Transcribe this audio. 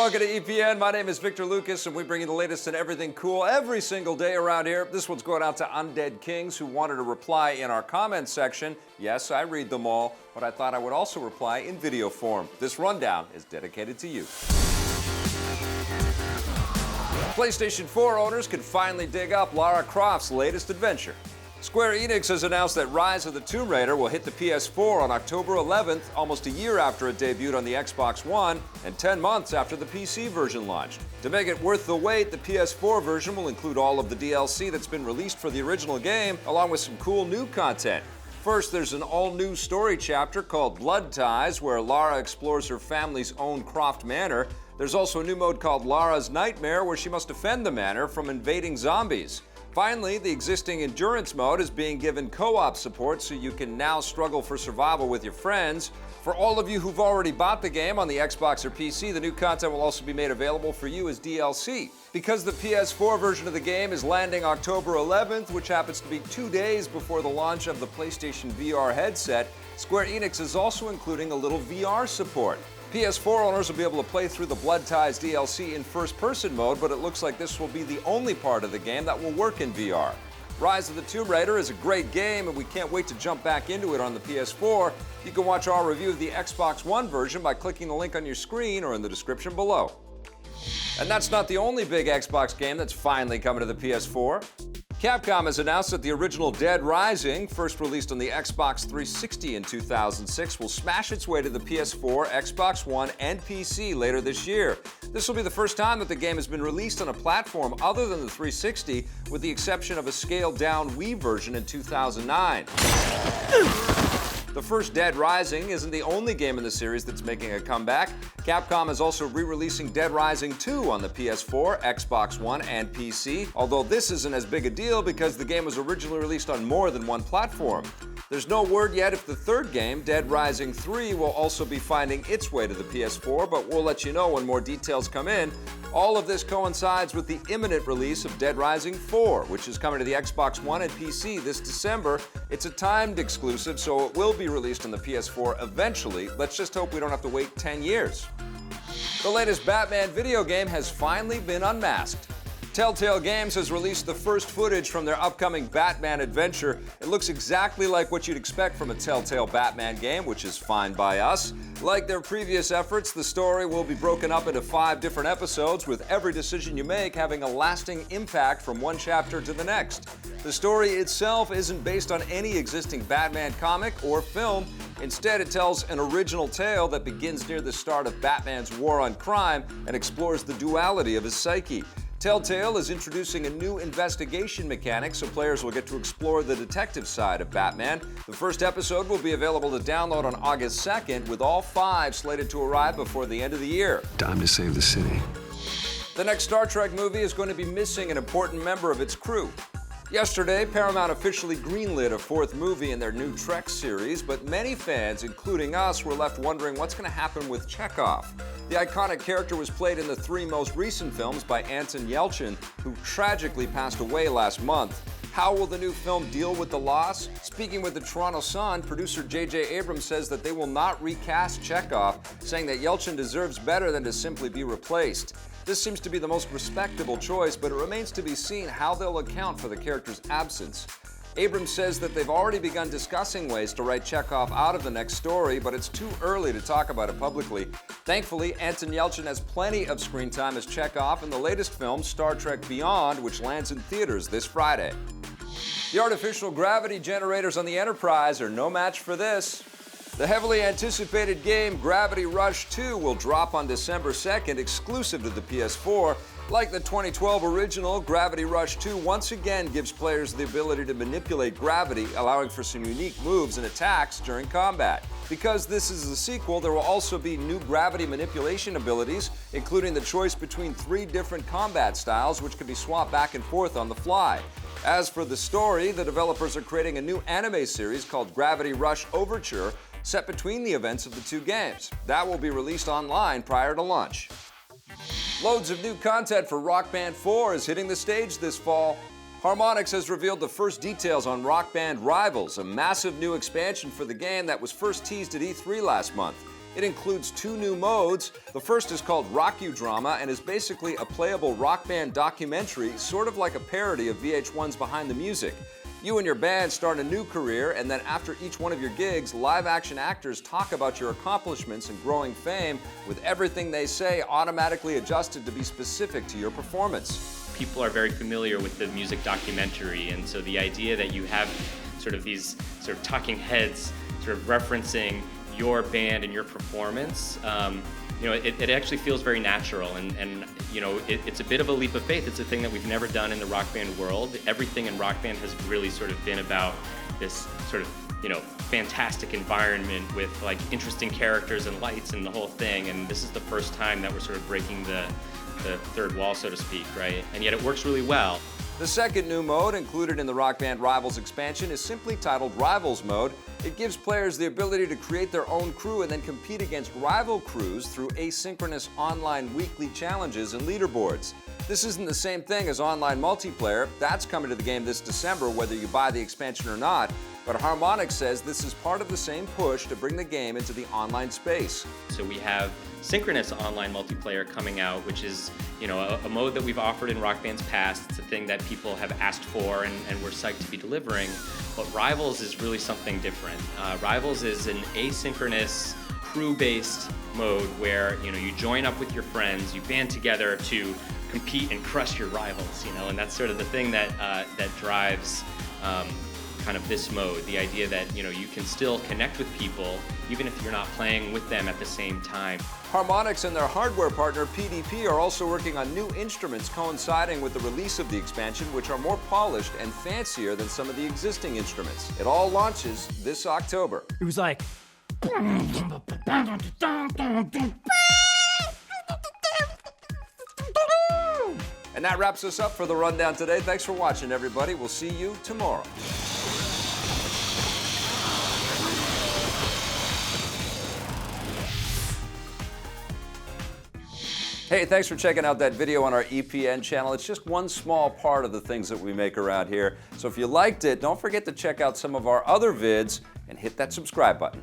Welcome to EPN. My name is Victor Lucas, and we bring you the latest in everything cool every single day around here. This one's going out to Undead Kings, who wanted to reply in our comments section. Yes, I read them all, but I thought I would also reply in video form. This rundown is dedicated to you. PlayStation 4 owners can finally dig up Lara Croft's latest adventure. Square Enix has announced that Rise of the Tomb Raider will hit the PS4 on October 11th, almost a year after it debuted on the Xbox One and 10 months after the PC version launched. To make it worth the wait, the PS4 version will include all of the DLC that's been released for the original game, along with some cool new content. First, there's an all-new story chapter called Blood Ties, where Lara explores her family's own Croft Manor. There's also a new mode called Lara's Nightmare, where she must defend the manor from invading zombies. Finally, the existing Endurance mode is being given co-op support, so you can now struggle for survival with your friends. For all of you who've already bought the game on the Xbox or PC, the new content will also be made available for you as DLC. Because the PS4 version of the game is landing October 11th, which happens to be 2 days before the launch of the PlayStation VR headset, Square Enix is also including a little VR support. PS4 owners will be able to play through the Blood Ties DLC in first-person mode, but it looks like this will be the only part of the game that will work in VR. Rise of the Tomb Raider is a great game, and we can't wait to jump back into it on the PS4. You can watch our review of the Xbox One version by clicking the link on your screen or in the description below. And that's not the only big Xbox game that's finally coming to the PS4. Capcom has announced that the original Dead Rising, first released on the Xbox 360 in 2006, will smash its way to the PS4, Xbox One, and PC later this year. This will be the first time that the game has been released on a platform other than the 360, with the exception of a scaled-down Wii version in 2009. The first Dead Rising isn't the only game in the series that's making a comeback. Capcom is also re-releasing Dead Rising 2 on the PS4, Xbox One, and PC, although this isn't as big a deal because the game was originally released on more than one platform. There's no word yet if the third game, Dead Rising 3, will also be finding its way to the PS4, but we'll let you know when more details come in. All of this coincides with the imminent release of Dead Rising 4, which is coming to the Xbox One and PC this December. It's a timed exclusive, so it will be released on the PS4 eventually. Let's just hope we don't have to wait 10 years. The latest Batman video game has finally been unmasked. Telltale Games has released the first footage from their upcoming Batman adventure. It looks exactly like what you'd expect from a Telltale Batman game, which is fine by us. Like their previous efforts, the story will be broken up into 5 different episodes, with every decision you make having a lasting impact from one chapter to the next. The story itself isn't based on any existing Batman comic or film. Instead, it tells an original tale that begins near the start of Batman's war on crime and explores the duality of his psyche. Telltale is introducing a new investigation mechanic so players will get to explore the detective side of Batman. The first episode will be available to download on August 2nd, with all 5 slated to arrive before the end of the year. Time to save the city. The next Star Trek movie is going to be missing an important member of its crew. Yesterday, Paramount officially greenlit a 4th movie in their new Trek series, but many fans, including us, were left wondering what's going to happen with Chekhov. The iconic character was played in the 3 most recent films by Anton Yelchin, who tragically passed away last month. How will the new film deal with the loss? Speaking with the Toronto Sun, producer J.J. Abrams says that they will not recast Chekhov, saying that Yelchin deserves better than to simply be replaced. This seems to be the most respectable choice, but it remains to be seen how they'll account for the character's absence. Abrams says that they've already begun discussing ways to write Chekhov out of the next story, but it's too early to talk about it publicly. Thankfully, Anton Yelchin has plenty of screen time as Chekhov in the latest film, Star Trek Beyond, which lands in theaters this Friday. The artificial gravity generators on the Enterprise are no match for this. The heavily anticipated game Gravity Rush 2 will drop on December 2nd, exclusive to the PS4. Like the 2012 original, Gravity Rush 2 once again gives players the ability to manipulate gravity, allowing for some unique moves and attacks during combat. Because this is a sequel, there will also be new gravity manipulation abilities, including the choice between 3 different combat styles, which can be swapped back and forth on the fly. As for the story, the developers are creating a new anime series called Gravity Rush Overture, set between the events of the 2 games. That will be released online prior to launch. Loads of new content for Rock Band 4 is hitting the stage this fall. Harmonix has revealed the first details on Rock Band Rivals, a massive new expansion for the game that was first teased at E3 last month. It includes 2 new modes. The first is called Rock-U-Drama and is basically a playable rock band documentary, sort of like a parody of VH1's Behind the Music. You and your band start a new career, and then after each one of your gigs, live-action actors talk about your accomplishments and growing fame, with everything they say automatically adjusted to be specific to your performance. People are very familiar with the music documentary, and so the idea that you have sort of these sort of talking heads sort of referencing your band and your performance, it actually feels very natural, and it's a bit of a leap of faith. It's a thing that we've never done in the rock band world. Everything in rock band has really sort of been about this sort of fantastic environment with like interesting characters and lights and the whole thing, and this is the first time that we're sort of breaking the third wall, so to speak, right? And yet it works really well. The second new mode included in the Rock Band Rivals expansion is simply titled Rivals Mode. It gives players the ability to create their own crew and then compete against rival crews through asynchronous online weekly challenges and leaderboards. This isn't the same thing as online multiplayer. That's coming to the game this December, whether you buy the expansion or not. But Harmonix says this is part of the same push to bring the game into the online space. So we have synchronous online multiplayer coming out, which is a mode that we've offered in Rock Band's past. It's a thing that people have asked for and we're psyched to be delivering. But Rivals is really something different. Rivals is an asynchronous, crew-based mode where you join up with your friends, you band together to compete and crush your rivals, and that's sort of the thing that drives kind of this mode, the idea that you can still connect with people even if you're not playing with them at the same time. Harmonix and their hardware partner PDP are also working on new instruments coinciding with the release of the expansion, which are more polished and fancier than some of the existing instruments. It all launches this October. It was like... And that wraps us up for the Rundown today. Thanks for watching, everybody. We'll see you tomorrow. Hey, thanks for checking out that video on our EPN channel. It's just one small part of the things that we make around here. So if you liked it, don't forget to check out some of our other vids and hit that subscribe button.